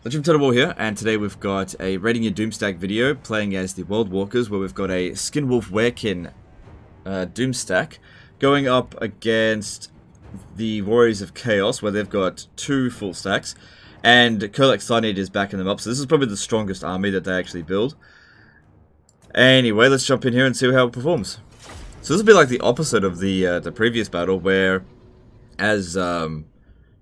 Legendary here, and today we've got a rating your Doomstack video playing as the World Walkers, where we've got a Skinwolf Werekin Doomstack going up against the Warriors of Chaos, where they've got 2 full stacks, and Kurlek Sunny is backing them up, so this is probably the strongest army that they actually build. Anyway, let's jump in here and see how it performs. So this will be like the opposite of the previous battle, where as the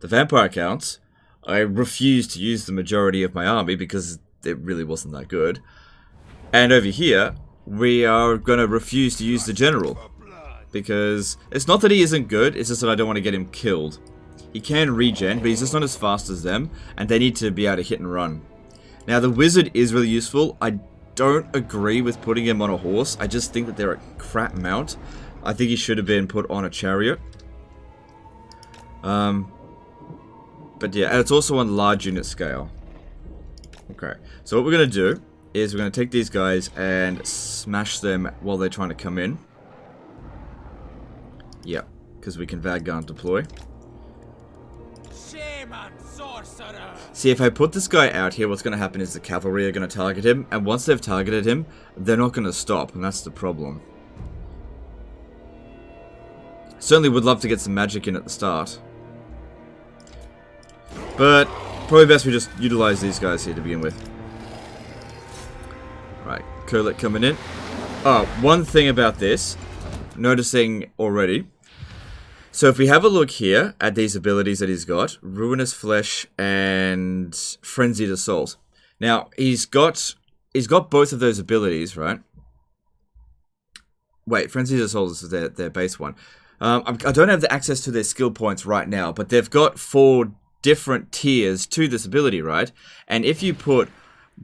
vampire counts, I refused to use the majority of my army because it really wasn't that good. And over here, we are going to refuse to use the general. Because it's not that he isn't good, it's just that I don't want to get him killed. He can regen, but he's just not as fast as them, and they need to be able to hit and run. Now the wizard is really useful. I don't agree with putting him on a horse. I just think that they're a crap mount. I think he should have been put on a chariot. But yeah, and it's also on large unit scale. Okay, so what we're going to do is we're going to take these guys and smash them while they're trying to come in. Yeah, because we can Vanguard deploy. See, if I put this guy out here, what's going to happen is the cavalry are going to target him, and once they've targeted him, they're not going to stop, and that's the problem. Certainly would love to get some magic in at the start. But probably best we just utilize these guys here to begin with. Right, Kurlek coming in. Oh, one thing about this, noticing already. So if we have a look here at these abilities that he's got, Ruinous Flesh and Frenzied Assault. Now, he's got both of those abilities, right? Wait, Frenzied Assault is their base one. I don't have the access to their skill points right now, but they've got 4 different tiers to this ability, right? And if you put,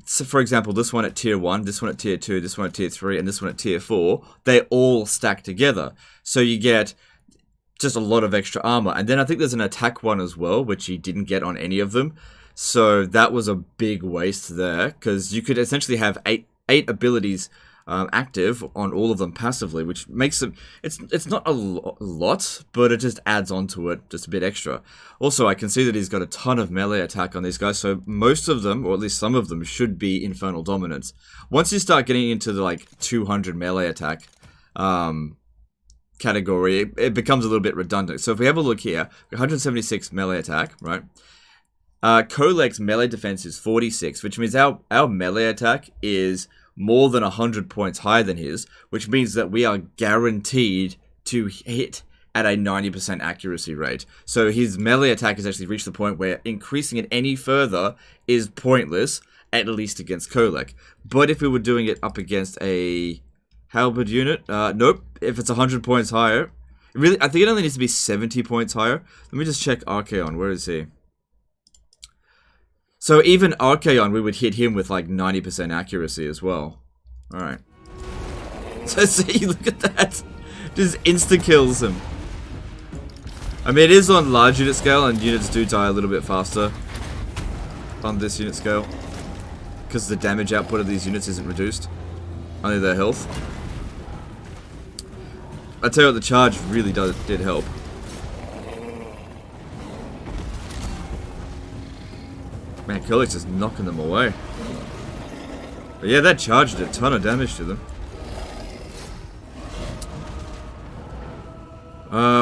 so for example, this one at tier 1, this one at tier 2, this one at tier 3, and this one at tier 4, they all stack together. So you get just a lot of extra armor. And then I think there's an attack one as well, which he didn't get on any of them. So that was a big waste there, because you could essentially have 8 abilities active on all of them passively, which makes them, it's not a lot, but it just adds on to it just a bit extra. Also, I can see that he's got a ton of melee attack on these guys, so most of them, or at least some of them, should be Infernal Dominance. Once you start getting into the like 200 melee attack category, it becomes a little bit redundant. So if we have a look here, 176 melee attack, right? Kurlek's melee defense is 46, which means our melee attack is more than 100 points higher than his, which means that we are guaranteed to hit at a 90% accuracy rate. So his melee attack has actually reached the point where increasing it any further is pointless, at least against Kurlek. But if we were doing it up against a halberd unit, nope, if it's 100 points higher, really, I think it only needs to be 70 points higher. Let me just check Archaon, where is he? So even Archaon, we would hit him with like 90% accuracy as well. Alright. So see, look at that. Just insta-kills him. I mean, it is on large unit scale, and units do die a little bit faster on this unit scale, because the damage output of these units isn't reduced. Only their health. I tell you what, the charge really did help. Man, Kurlek's just knocking them away. But yeah, that charge did a ton of damage to them.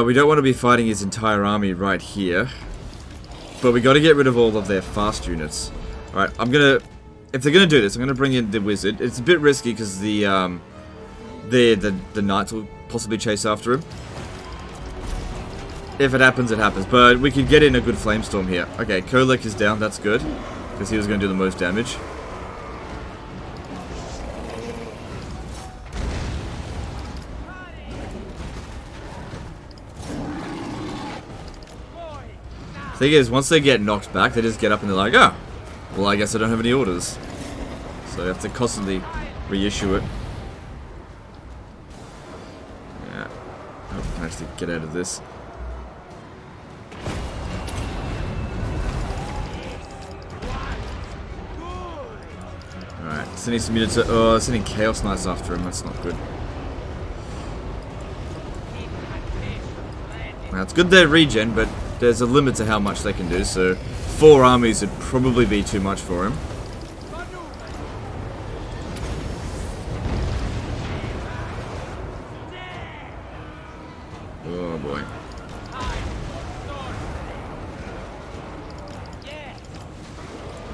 We don't want to be fighting his entire army right here. But we got to get rid of all of their fast units. Alright, I'm gonna, if they're gonna do this, I'm gonna bring in the wizard. It's a bit risky because the knights will possibly chase after him. If it happens, it happens. But we could get in a good flamestorm here. Okay, Kurlek is down. That's good, because he was going to do the most damage. Thing is, once they get knocked back, they just get up and they're like, oh, well, I guess I don't have any orders. So you have to constantly reissue it. Yeah. I hope I manage to get out of this. Alright, sending some units. Oh, sending Chaos Knights after him. That's not good. Now, it's good they're regen, but there's a limit to how much they can do, so 4 armies would probably be too much for him. Oh boy.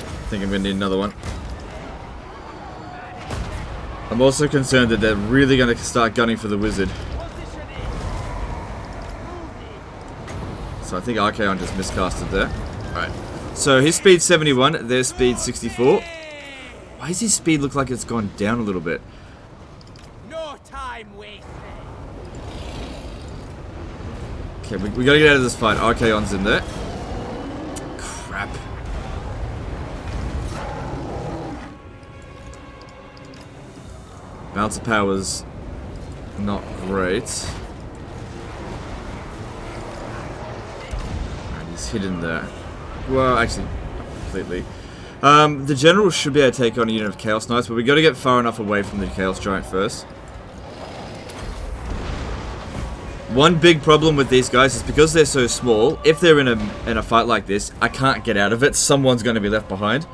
I think I'm gonna need another one. I'm also concerned that they're really gonna start gunning for the wizard. So I think Archaon just miscasted there. Alright. So his speed 71, their speed 64. Why does his speed look like it's gone down a little bit? No time wasted. Okay, we gotta get out of this fight. Archaon's in there. Crap. Balance of power's not great. Alright, he's hidden there. Well, actually, completely. The general should be able to take on a unit of Chaos Knights, but we got to get far enough away from the Chaos Giant first. One big problem with these guys is because they're so small, if they're in a fight like this, I can't get out of it. Someone's going to be left behind.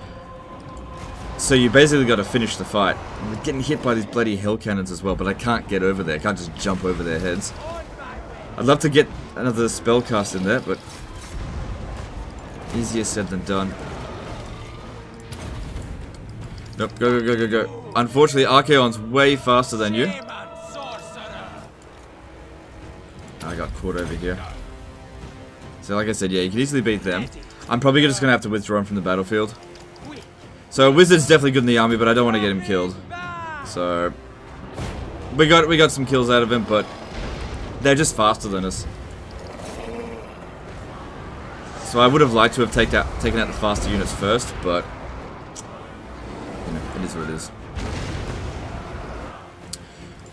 So you basically got to finish the fight. I'm getting hit by these bloody hell cannons as well, but I can't get over there. I can't just jump over their heads. I'd love to get another spell cast in there, but easier said than done. Nope, go, go, go, go, go. Unfortunately, Archaon's way faster than you. I got caught over here. So like I said, yeah, you can easily beat them. I'm probably just going to have to withdraw him from the battlefield. So Wizard's definitely good in the army, but I don't want to get him killed. So we got some kills out of him, but they're just faster than us. So I would have liked to have taken out the faster units first, but you know, it is what it is.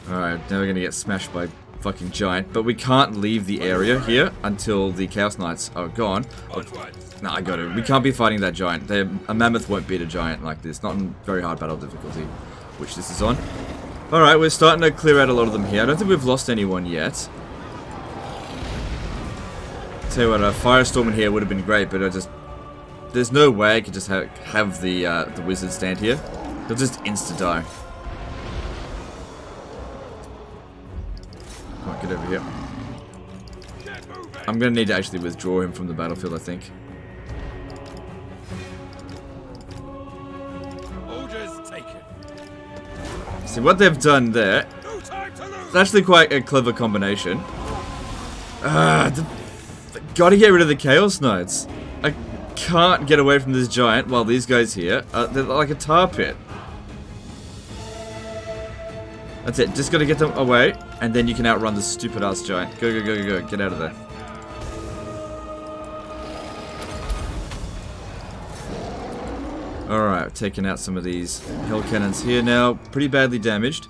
Alright, now we're gonna get smashed by fucking giant, but we can't leave the area here until the Chaos Knights are gone. Oh, no, I got it. We can't be fighting that giant. A mammoth won't beat a giant like this. Not in very hard battle difficulty, which this is on. Alright, we're starting to clear out a lot of them here. I don't think we've lost anyone yet. Tell you what, a firestorm in here would have been great, but there's no way I could just have the wizard stand here. He'll just insta-die. Come on, get over here. I'm gonna need to actually withdraw him from the battlefield, I think. Orders taken. See what they've done there. It's actually quite a clever combination. Gotta get rid of the Chaos Knights. I can't get away from this giant while these guys here, they're like a tar pit. That's it, just gotta get them away, and then you can outrun the stupid ass giant. Go, go, go, go, go, get out of there. Alright, taking out some of these hell cannons here now, pretty badly damaged.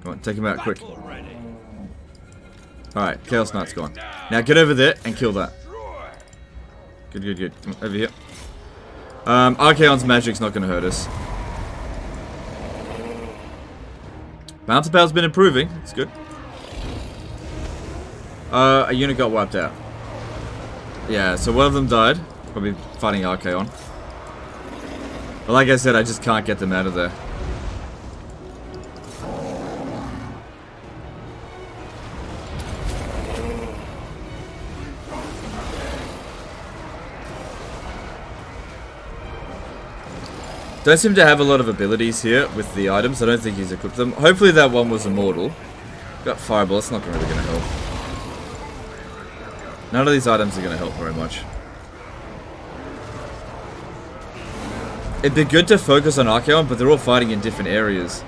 Come on, take him out quick. Alright, Chaos Knight's gone. Now get over there and kill that. Good, good, good. Come on, over here. Archaon's magic's not going to hurt us. Bouncer power's been improving. It's good. A unit got wiped out. Yeah, so one of them died. Probably fighting Archaon. But like I said, I just can't get them out of there. Don't seem to have a lot of abilities here with the items. I don't think he's equipped them. Hopefully that one was immortal. Got Fireball. That's not really going to help. None of these items are going to help very much. It'd be good to focus on Archaon, but they're all fighting in different areas.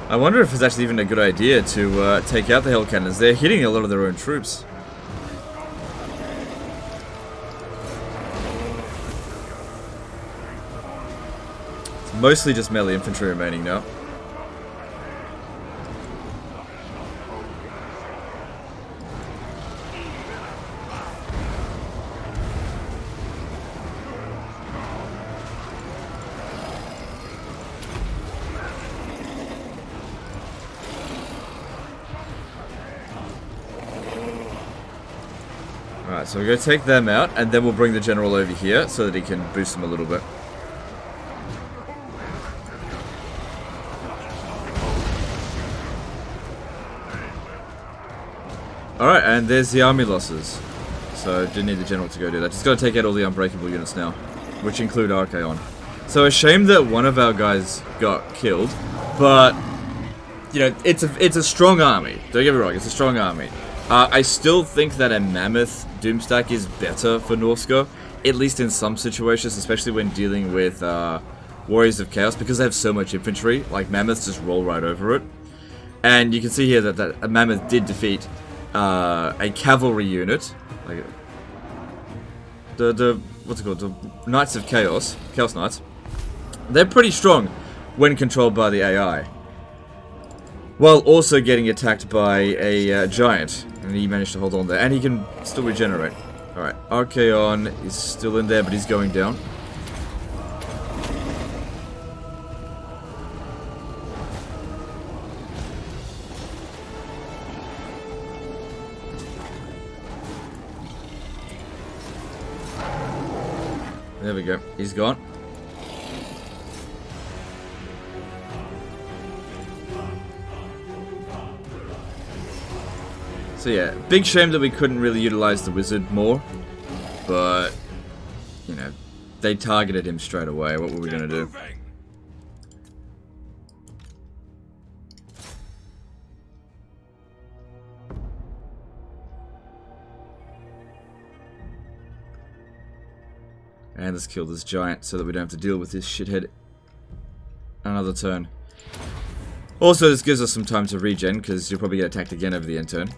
I wonder if it's actually even a good idea to take out the Hell Cannons. They're hitting a lot of their own troops. Mostly just melee infantry remaining now. Alright, so we're going to take them out, and then we'll bring the general over here so that he can boost them a little bit. Alright, and there's the army losses. So, didn't need the general to go do that. Just got to take out all the unbreakable units now, which include Archaon. So, a shame that one of our guys got killed, but, you know, it's a strong army. Don't get me wrong, it's a strong army. I still think that a Mammoth Doomstack is better for Norska, at least in some situations, especially when dealing with Warriors of Chaos, because they have so much infantry. Like, Mammoths just roll right over it. And you can see here that a Mammoth did defeat a cavalry unit, like the what's it called, the Knights of Chaos, Chaos Knights. They're pretty strong when controlled by the AI, while also getting attacked by a giant, and he managed to hold on there, and he can still regenerate. Alright, Archaon is still in there, but he's going down. There we go, he's gone. So yeah, big shame that we couldn't really utilize the wizard more, but, you know, they targeted him straight away. What were we gonna do? And let's kill this giant so that we don't have to deal with this shithead another turn. Also, this gives us some time to regen, because you'll probably get attacked again over the end turn.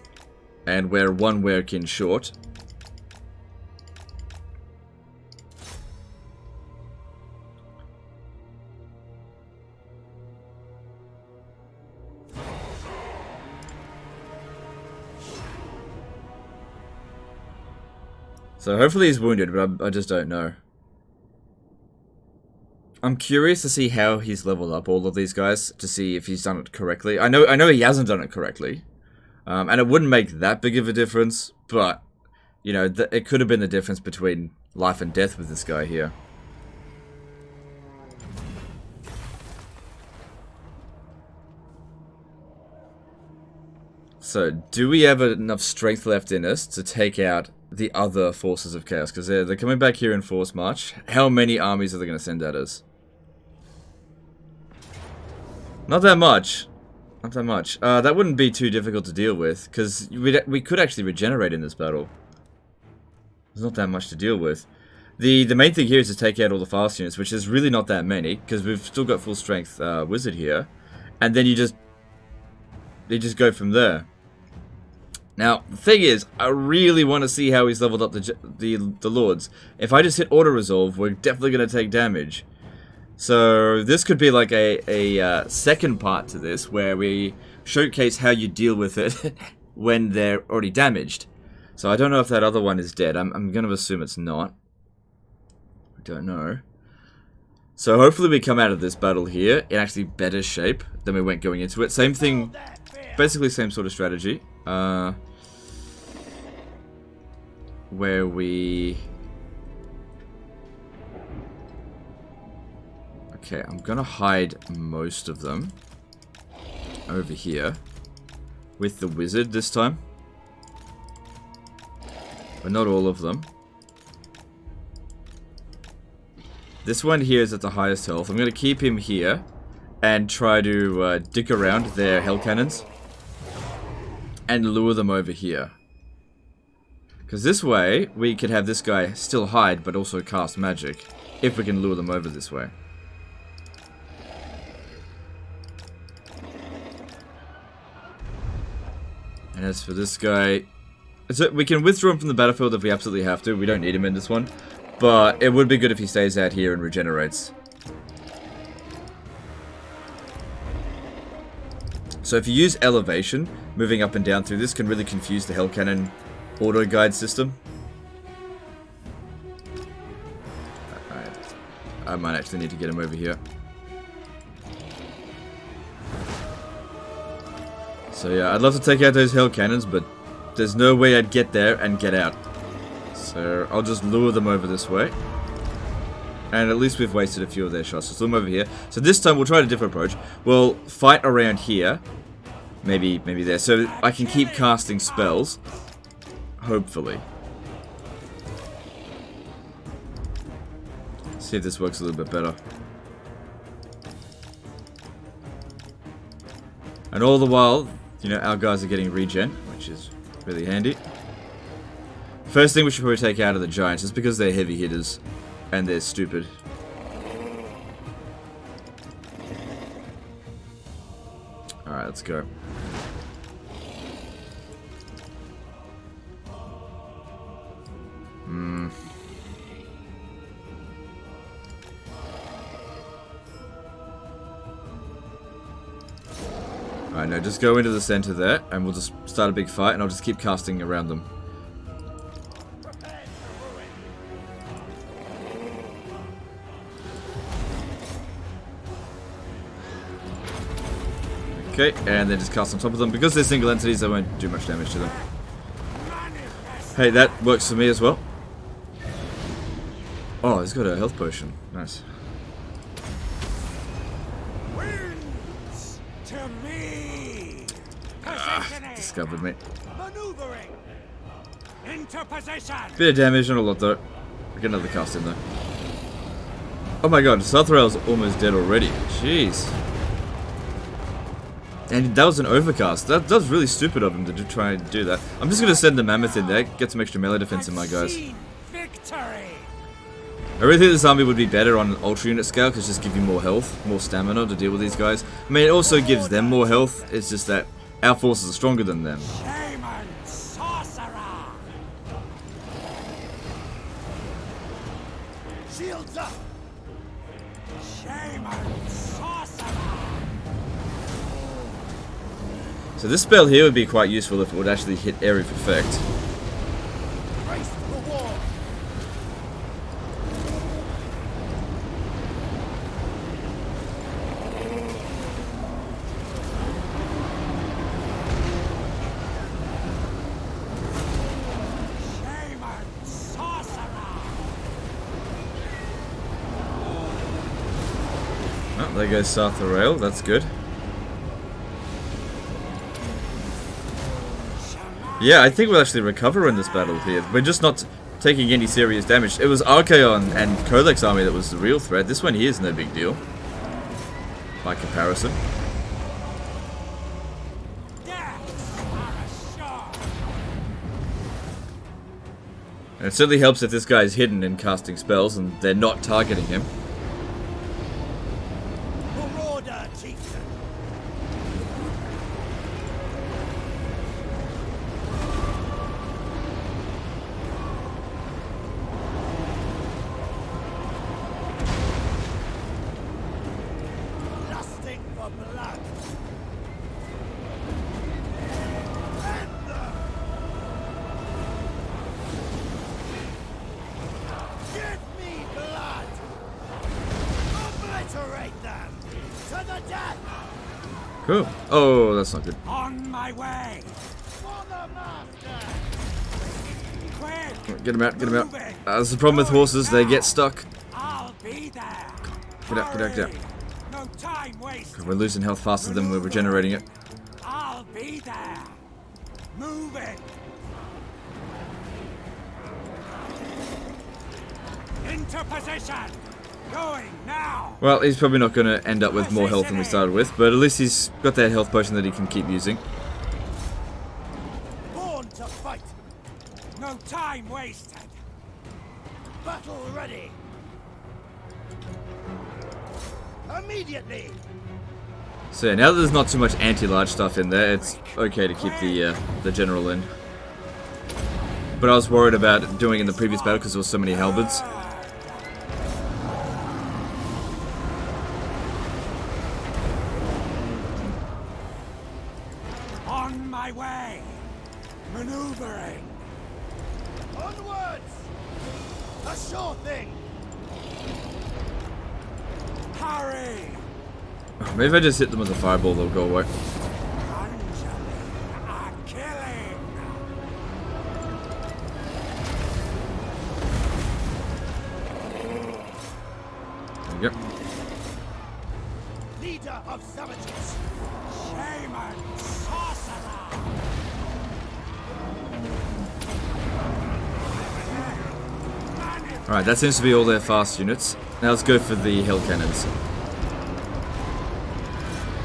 And we're one Werekin short. So hopefully he's wounded, but I just don't know. I'm curious to see how he's leveled up all of these guys, to see if he's done it correctly. I know he hasn't done it correctly. And it wouldn't make that big of a difference, but, you know, it could have been the difference between life and death with this guy here. So, do we have enough strength left in us to take out the other forces of chaos? Because they're coming back here in force march. How many armies are they going to send at us? Not that much. Not that much. That wouldn't be too difficult to deal with, because we could actually regenerate in this battle. There's not that much to deal with. The main thing here is to take out all the fast units, which is really not that many, because we've still got full strength wizard here, and then you just go from there. Now, the thing is, I really want to see how he's leveled up the lords. If I just hit auto resolve, we're definitely going to take damage. So this could be like a second part to this, where we showcase how you deal with it when they're already damaged. So I don't know if that other one is dead. I'm going to assume it's not. I don't know. So hopefully we come out of this battle here in actually better shape than we went going into it. Same thing, basically same sort of strategy. Where we... Okay, I'm gonna hide most of them over here with the wizard this time, but not all of them. This one here is at the highest health. I'm gonna keep him here and try to dick around their hell cannons and lure them over here. Because this way, we could have this guy still hide, but also cast magic, if we can lure them over this way. And as for this guy, so we can withdraw him from the battlefield if we absolutely have to. We don't need him in this one. But it would be good if he stays out here and regenerates. So if you use elevation, moving up and down through this can really confuse the Hell Cannon auto guide system. I might actually need to get him over here. So yeah, I'd love to take out those Hell Cannons, but there's no way I'd get there and get out. So I'll just lure them over this way. And at least we've wasted a few of their shots. Let's lure them over here. So this time we'll try a different approach. We'll fight around here. Maybe there. So I can keep casting spells. Hopefully. See if this works a little bit better. And all the while, you know, our guys are getting regen, which is really handy. First thing we should probably take out of the giants is because they're heavy hitters and they're stupid. Alright, let's go. Alright, no, just go into the center there, and we'll just start a big fight, and I'll just keep casting around them. Okay, and then just cast on top of them. Because they're single entities, I won't do much damage to them. Hey, that works for me as well. Oh, he's got a health potion. Nice. Winds to me. Discovered me. Maneuvering. Into position. Bit of damage, not a lot though. We'll get another cast in though. Oh my god, Southrail's almost dead already. Jeez. And that was an overcast. That was really stupid of him to try and do that. I'm just going to send the mammoth in there, get some extra melee defense in my guys. Victory. I really think this army would be better on an ultra unit scale because just give you more health, more stamina to deal with these guys. I mean, it also gives them more health. It's just that our forces are stronger than them. Shaman sorcerer. Shields up. Shaman sorcerer. So this spell here would be quite useful if it would actually hit area of effect. Brace for war. Shaman sorcerer. Oh, there goes Southrail. That's good. Yeah, I think we'll actually recover in this battle here. We're just not taking any serious damage. It was Archaon and Kodak's army that was the real threat. This one here is no big deal. By comparison. And it certainly helps if this guy is hidden and casting spells and they're not targeting him. Marauder chieftain. Lusting for blood. End them. Give me blood. Obliterate them to the death. Cool. Oh, that's not good. On my way. For the master. Quick. Get him out, get him out. Moving. That's the problem with horses, they get stuck. I'll be there. Get out, get out, get out. Hurry. No time wasted. We're losing health faster than we're regenerating it. I'll be there. Moving. Into position. Going now. Well, he's probably not going to end up with more health than we started with, but at least he's got that health potion that he can keep using. Born to fight. No time wasted. Battle ready. Immediately. So yeah, now that there's not too much anti-large stuff in there, it's okay to keep the general in. But I was worried about doing it in the previous battle because there was so many halberds. On my way. Maneuvering. Onwards. A sure thing. Hurry. Maybe if I just hit them with a fireball, they'll go away. Conjuring a killing. of savages! Shaman! Sorcerer! Alright, that seems to be all their fast units. Now let's go for the hill cannons.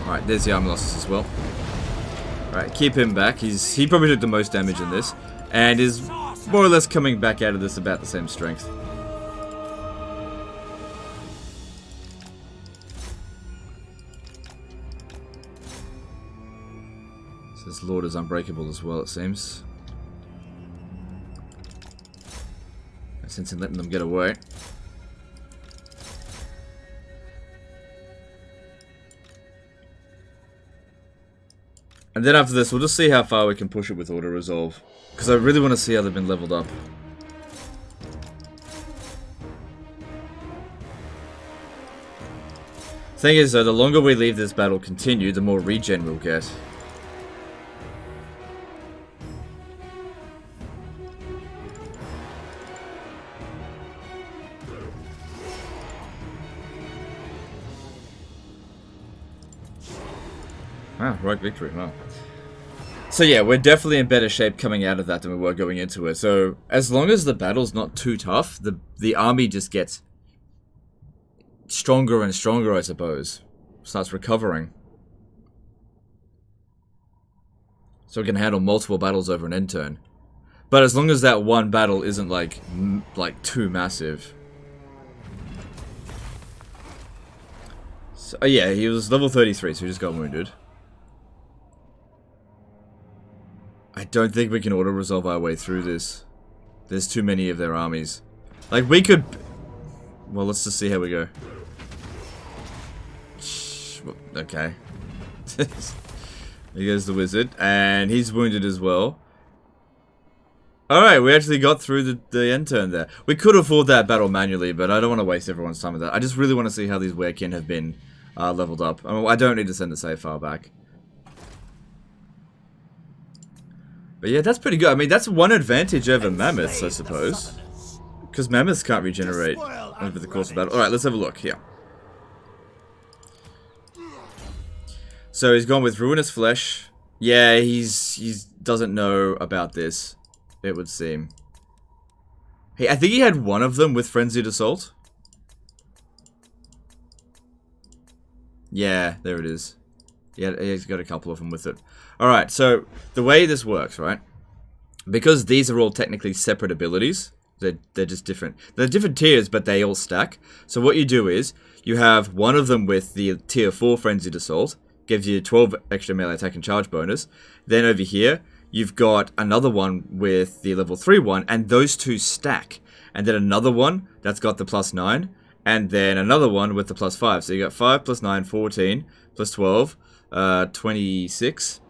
Alright, there's the armor losses as well. Alright, keep him back. He probably took the most damage in this. And is more or less coming back out of this about the same strength. So this Lord is unbreakable as well, it seems. Since in letting them get away. And then after this, we'll just see how far we can push it with auto-resolve. Because I really want to see how they've been leveled up. Thing is though, the longer we leave this battle continue, the more regen we'll get. Ah, right victory, wow. So yeah, we're definitely in better shape coming out of that than we were going into it. So, as long as the battle's not too tough, the army just gets stronger and stronger, I suppose. Starts recovering. So we can handle multiple battles over an end turn. But as long as that one battle isn't like too massive. So, yeah, he was level 33, so he just got wounded. I don't think we can auto-resolve our way through this. There's too many of their armies. Like, we could... Well, let's just see how we go. Okay. Here goes the wizard. And he's wounded as well. Alright, we actually got through the end turn there. We could have fought that battle manually, but I don't want to waste everyone's time with that. I just really want to see how these Werekin have been leveled up. I mean, I don't need to send the save file back. But yeah, that's pretty good. I mean, that's one advantage over mammoths, I suppose. Because mammoths can't regenerate over the course of battle. Alright, let's have a look here. So he's gone with Ruinous Flesh. Yeah, he's doesn't know about this, it would seem. Hey, I think he had one of them with Frenzied Assault. Yeah, there it is. Yeah, he's got a couple of them with it. Alright, so the way this works, right? Because these are all technically separate abilities, they're just different. They're different tiers, but they all stack. So what you do is, you have one of them with the tier 4 Frenzied Assault, gives you 12 extra melee attack and charge bonus. Then over here, you've got another one with the level 3 one, and those two stack. And then another one that's got the plus 9, and then another one with the plus 5. So you got 5 plus 9, 14, plus 12, 26,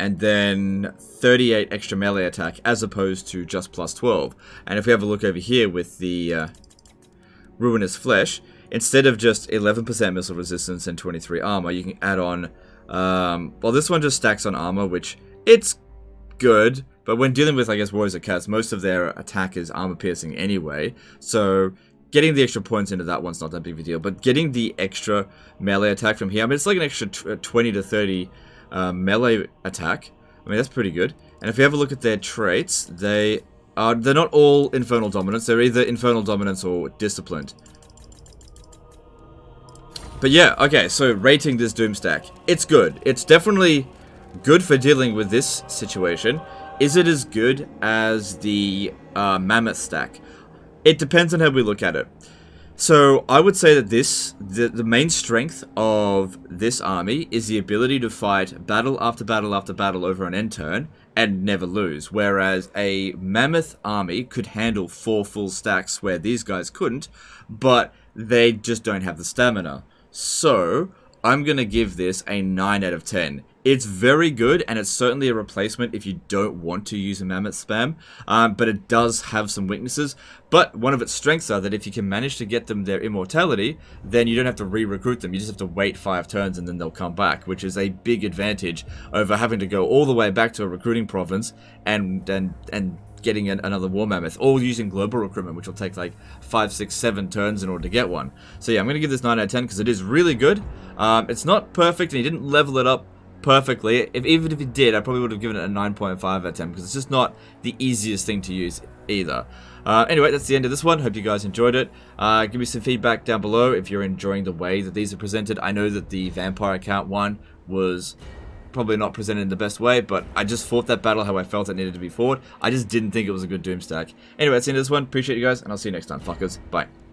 and then 38 extra melee attack as opposed to just plus 12. And if we have a look over here with the Ruinous Flesh, instead of just 11% missile resistance and 23 armor, you can add on, well, this one just stacks on armor, which it's good, but when dealing with, I guess, Warriors of Chaos, most of their attack is armor piercing anyway, so getting the extra points into that one's not that big of a deal, but getting the extra melee attack from here, I mean, it's like an extra 20 to 30 melee attack. I mean, that's pretty good. And if you have a look at their traits, they're not all Infernal Dominance. They're either Infernal Dominance or Disciplined. But yeah, okay, so rating this Doomstack. It's good. It's definitely good for dealing with this situation. Is it as good as the Mammoth stack? It depends on how we look at it. So I would say that the main strength of this army is the ability to fight battle after battle after battle over an end turn and never lose. Whereas a Mammoth army could handle 4 full stacks where these guys couldn't, but they just don't have the stamina. So I'm going to give this a 9 out of 10. It's very good, and it's certainly a replacement if you don't want to use a Mammoth spam, but it does have some weaknesses. But one of its strengths are that if you can manage to get them their immortality, then you don't have to re-recruit them. You just have to wait 5 turns and then they'll come back, which is a big advantage over having to go all the way back to a recruiting province and getting another War Mammoth, or using global recruitment, which will take like 5, 6, 7 turns in order to get one. So yeah, I'm going to give this 9 out of 10 because it is really good. It's not perfect, and he didn't level it up perfectly. Even if he did, I probably would have given it a 9.5 out of 10 because it's just not the easiest thing to use either. Anyway, that's the end of this one. Hope you guys enjoyed it. Give me some feedback down below if you're enjoying the way that these are presented. I know that the vampire account one was probably not presented in the best way, but I just fought that battle how I felt it needed to be fought. I just didn't think it was a good Doomstack. Anyway, that's the end of this one. Appreciate you guys, and I'll see you next time, fuckers. Bye.